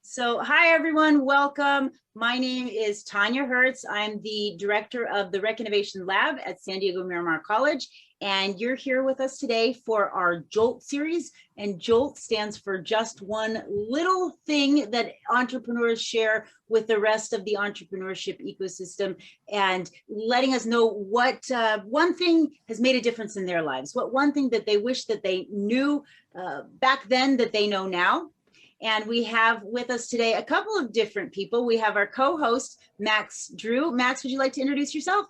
So, hi everyone, welcome. My name is Tanya Hertz. I'm the director of the Rec Innovation Lab at San Diego Miramar College, and you're here with us today for our JOLT series. And JOLT stands for just one little thing that entrepreneurs share with the rest of the entrepreneurship ecosystem, and letting us know what one thing has made a difference in their lives, what one thing that they wish that they knew back then that they know now. And we have with us today a couple of different people. We have our co-host, Max Drew. Max, would you like to introduce yourself?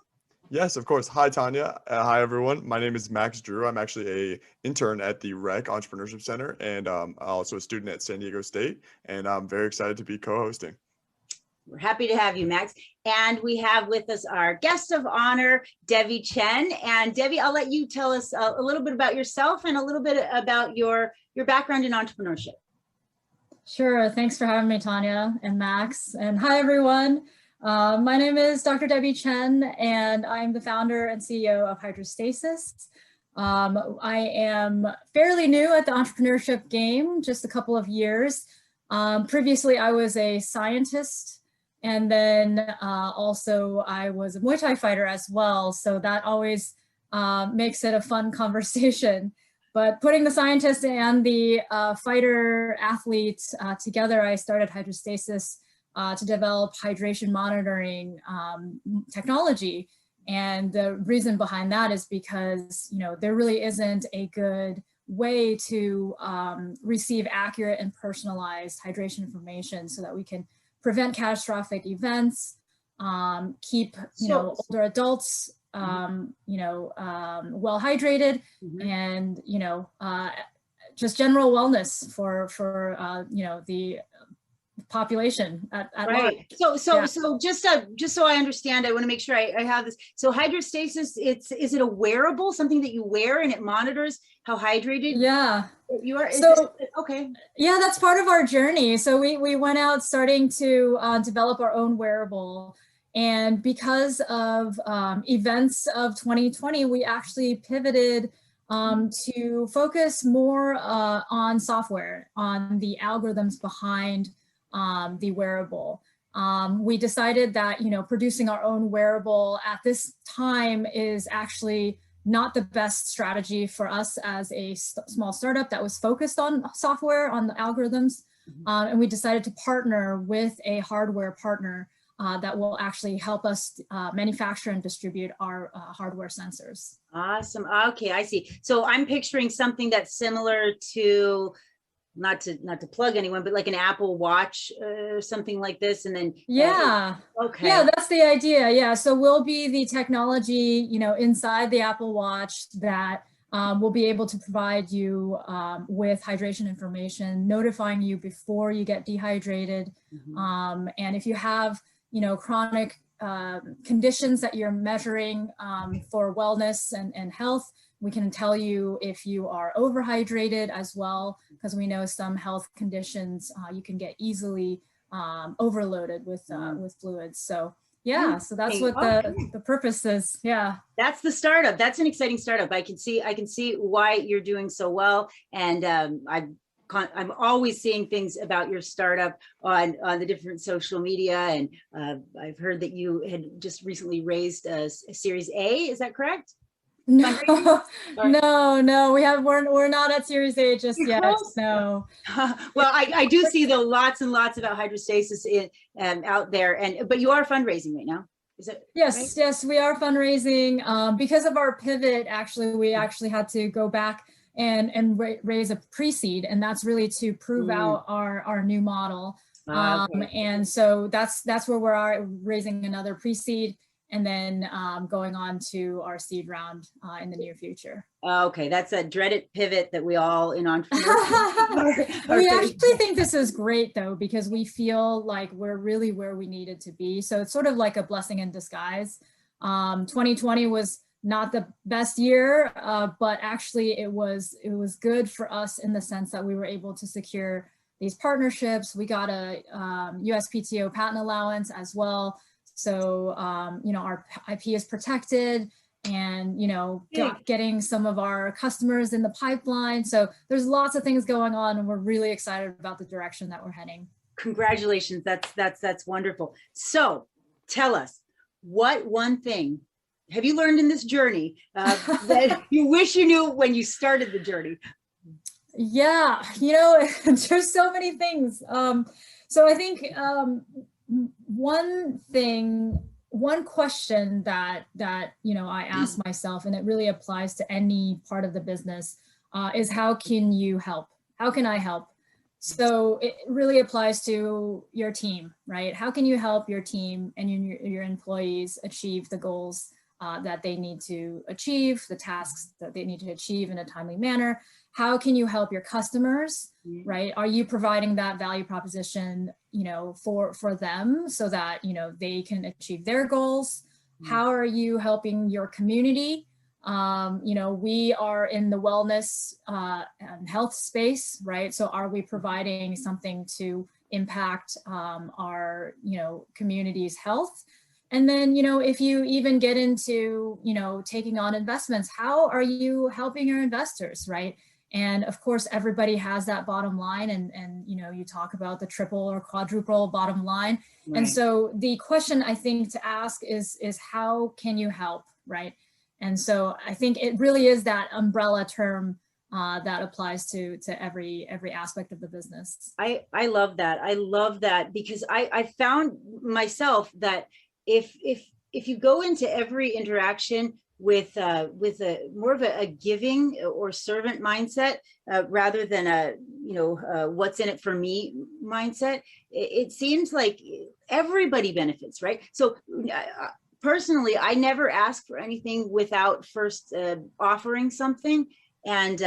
Yes, of course. Hi, Tanya. Hi, everyone. My name is Max Drew. I'm actually an intern at the REC Entrepreneurship Center, and also a student at San Diego State. And I'm very excited to be co-hosting. We're happy to have you, Max. And we have with us our guest of honor, Debbie Chen. And Debbie, I'll let you tell us a little bit about yourself and a little bit about your background in entrepreneurship. Sure. Thanks for having me, Tanya and Max. And hi, everyone. My name is Dr. Debbie Chen, and I'm the founder and CEO of Hydrostasis. I am fairly new at the entrepreneurship game, just a couple of years. Previously, I was a scientist, and then also I was a Muay Thai fighter as well. So that always makes it a fun conversation. But putting the scientist and the fighter athlete together, I started Hydrostasis to develop hydration monitoring technology. And the reason behind that is because, you know, there really isn't a good way to receive accurate and personalized hydration information so that we can prevent catastrophic events, keep, older adults well hydrated, and just general wellness for the population at right. large. So just so I understand, I want to make sure I have this. So hydrostasis, is it a wearable, something that you wear and it monitors how hydrated you are? Okay. Yeah, that's part of our journey. So we went out starting to develop our own wearable. And because of events of 2020, we actually pivoted to focus more on software, on the algorithms behind the wearable. We decided that, producing our own wearable at this time is actually not the best strategy for us as a small startup that was focused on software, on the algorithms. And we decided to partner with a hardware partner that will actually help us manufacture and distribute our hardware sensors. Awesome. Okay, I see. So I'm picturing something that's similar to, not to plug anyone, but like an Apple Watch or something like this, and then okay, yeah, that's the idea. Yeah, so we'll be the technology, inside the Apple Watch that will be able to provide you with hydration information, notifying you before you get dehydrated, and if you have chronic conditions that you're measuring for wellness and health, we can tell you if you are overhydrated as well, because we know some health conditions you can get easily overloaded with fluids. So yeah, so that's what the purpose is. Yeah, that's the startup. That's an exciting startup. I can see why you're doing so well, and I'm always seeing things about your startup on the different social media, and I've heard that you had just recently raised a Series A. Is that correct? No, we're not at Series A just yet. No. Well, I do see lots and lots about hydrostasis out there, but you are fundraising right now. Is it? Yes, right? Yes, we are fundraising because of our pivot. Actually, we actually had to go back and raise a pre-seed, and that's really to prove out our new model. Okay. And so that's where we are, raising another pre-seed, and then going on to our seed round in the near future. Okay, that's a dreaded pivot that we all in entrepreneurship We actually think this is great though, because we feel like we're really where we needed to be. So it's sort of like a blessing in disguise. 2020 was not the best year, but actually it was good for us in the sense that we were able to secure these partnerships. We got a USPTO patent allowance as well. So, our IP is protected, and, getting some of our customers in the pipeline. So there's lots of things going on, and we're really excited about the direction that we're heading. Congratulations. That's wonderful. So tell us, what one thing have you learned in this journey that you wish you knew when you started the journey? Yeah, there's so many things. So I think one question that I ask myself, and it really applies to any part of the business, is how can you help? How can I help? So it really applies to your team, right? How can you help your team and your employees achieve the goals that they need to achieve, the tasks that they need to achieve in a timely manner? How can you help your customers, right? Are you providing that value proposition, for them so that, they can achieve their goals? How are you helping your community? We are in the wellness and health space, right? So are we providing something to impact our, community's health? And then, if you even get into, taking on investments, how are you helping your investors, right? And of course, everybody has that bottom line, and you talk about the triple or quadruple bottom line. Right. And so the question I think to ask is how can you help, right? And so I think it really is that umbrella term that applies to every aspect of the business. I love that. I love that, because I found myself that if you go into every interaction with a more of a giving or servant mindset rather than a what's in it for me mindset, it seems like everybody benefits, right? So personally, I never ask for anything without first offering something, and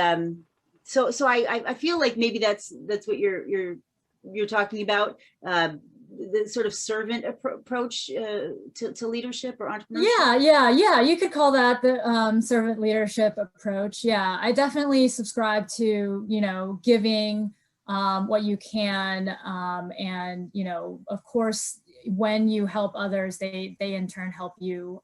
so I feel like maybe that's what you're talking about. The sort of servant approach to leadership or entrepreneurship. Yeah. You could call that the servant leadership approach. Yeah, I definitely subscribe to, giving what you can. And, of course, when you help others, they in turn help you,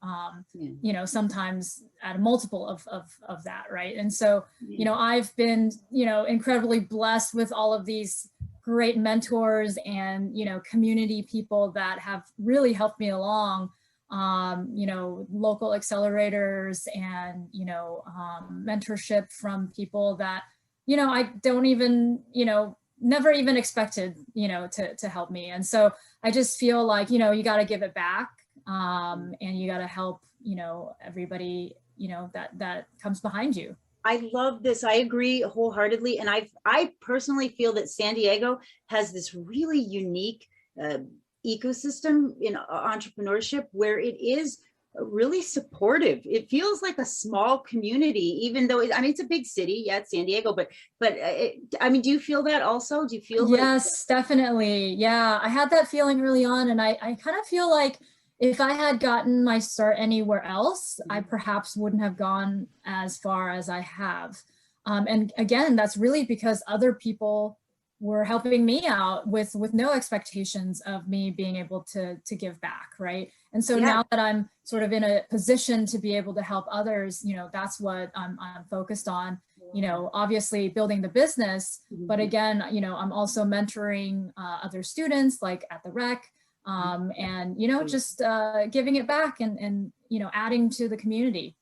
sometimes at a multiple of that, right? And so, I've been, incredibly blessed with all of these great mentors and, community people that have really helped me along, local accelerators and, mentorship from people that, I don't even, never even expected, to help me. And so I just feel like, you got to give it back, and you got to help, everybody, that comes behind you. I love this. I agree wholeheartedly. And I personally feel that San Diego has this really unique ecosystem in entrepreneurship where it is really supportive. It feels like a small community, even though it's a big city. Yeah, it's San Diego, but do you feel that also? Do you feel? Yes, definitely. Yeah, I had that feeling early on, and I kind of feel like if I had gotten my start anywhere else, I perhaps wouldn't have gone as far as I have. And again, that's really because other people were helping me out with no expectations of me being able to give back, right? And so now that I'm sort of in a position to be able to help others, that's what I'm focused on. Obviously building the business, but again, I'm also mentoring other students like at the rec. And just giving it back and adding to the community.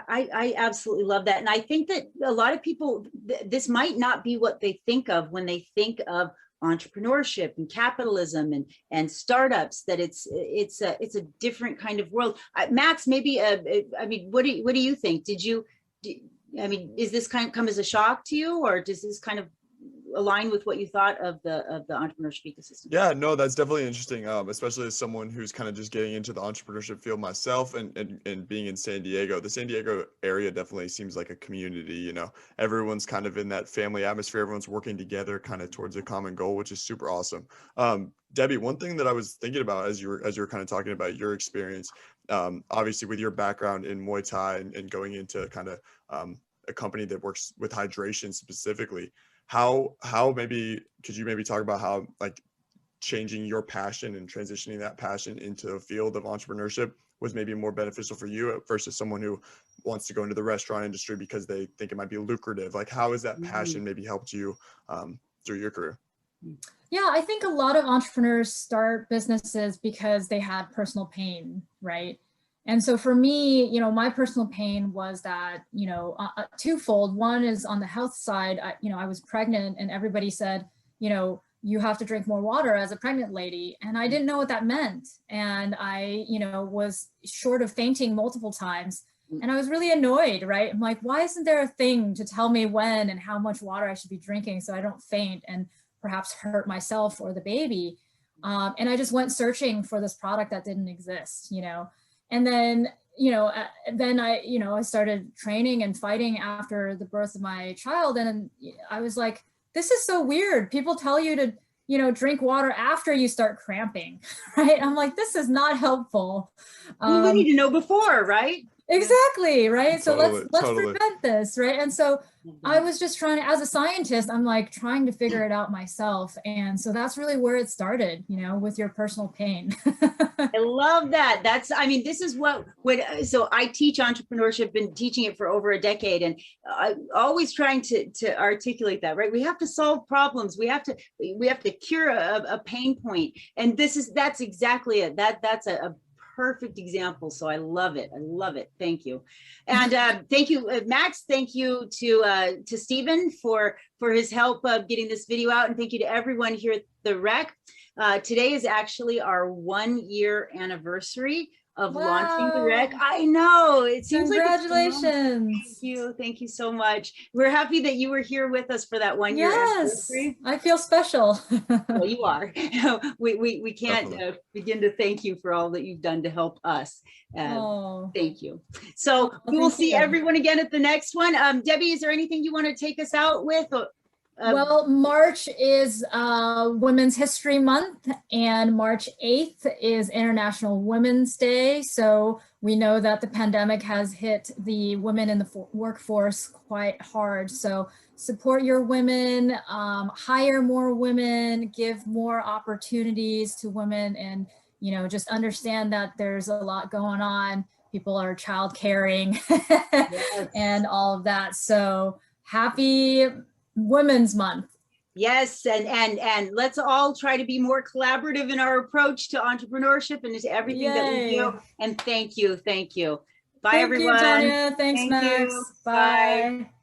I absolutely love that. And I think that a lot of people, this might not be what they think of when they think of entrepreneurship and capitalism and startups, that it's a different kind of world. Max, maybe, what do you think? Is this kind of come as a shock to you, or does this kind of align with what you thought of the entrepreneurship ecosystem? Yeah, no, that's definitely interesting, especially as someone who's kind of just getting into the entrepreneurship field myself, and being in San Diego. The San Diego area definitely seems like a community. Everyone's kind of in that family atmosphere. Everyone's working together kind of towards a common goal, which is super awesome. Debbie, one thing that I was thinking about as you were kind of talking about your experience, obviously with your background in Muay Thai and going into kind of a company that works with hydration specifically, how maybe could you maybe talk about how like changing your passion and transitioning that passion into a field of entrepreneurship was maybe more beneficial for you versus someone who wants to go into the restaurant industry because they think it might be lucrative? Like, how has that passion maybe helped you through your career? Yeah, I think a lot of entrepreneurs start businesses because they had personal pain, right? And so for me, my personal pain was that, twofold. One is on the health side. I was pregnant and everybody said, you have to drink more water as a pregnant lady. And I didn't know what that meant. And I, was short of fainting multiple times. And I was really annoyed, right? I'm like, why isn't there a thing to tell me when and how much water I should be drinking so I don't faint and perhaps hurt myself or the baby? And I just went searching for this product that didn't exist, And then, I started training and fighting after the birth of my child. And I was like, this is so weird. People tell you to, drink water after you start cramping, right? I'm like, this is not helpful. We need to know before, right? Exactly, right? So let's Totally. prevent this, right? And so Mhm. I was just trying to, as a scientist, I'm like trying to figure it out myself. And so that's really where it started, with your personal pain. I love that. This is so I teach entrepreneurship, been teaching it for over a decade, and always trying to articulate that, right? We have to solve problems. We have to cure a pain point. And that's exactly it. That's a perfect example. So I love it. I love it. Thank you. And thank you, Max. Thank you to Stephen for his help of getting this video out. And thank you to everyone here at the Rec. Today is actually our 1-year anniversary of launching the Rec. I know, it seems Congratulations. like thank you so much. We're happy that you were here with us for that 1-year anniversary. I feel special. Well, you are. We can't begin to thank you for all that you've done to help us. Thank you. So we will see everyone again at the next one. Debbie, is there anything you want to take us out with? Well, March is Women's History Month, and March 8th is International Women's Day. So we know that the pandemic has hit the women in the workforce quite hard. So support your women, hire more women, give more opportunities to women, and just understand that there's a lot going on. People are child caring and all of that. So happy Women's Month. Yes, and let's all try to be more collaborative in our approach to entrepreneurship and to everything that we do. And thank you. Bye, everyone. Thank you, Tanya. Thanks, Max. Bye.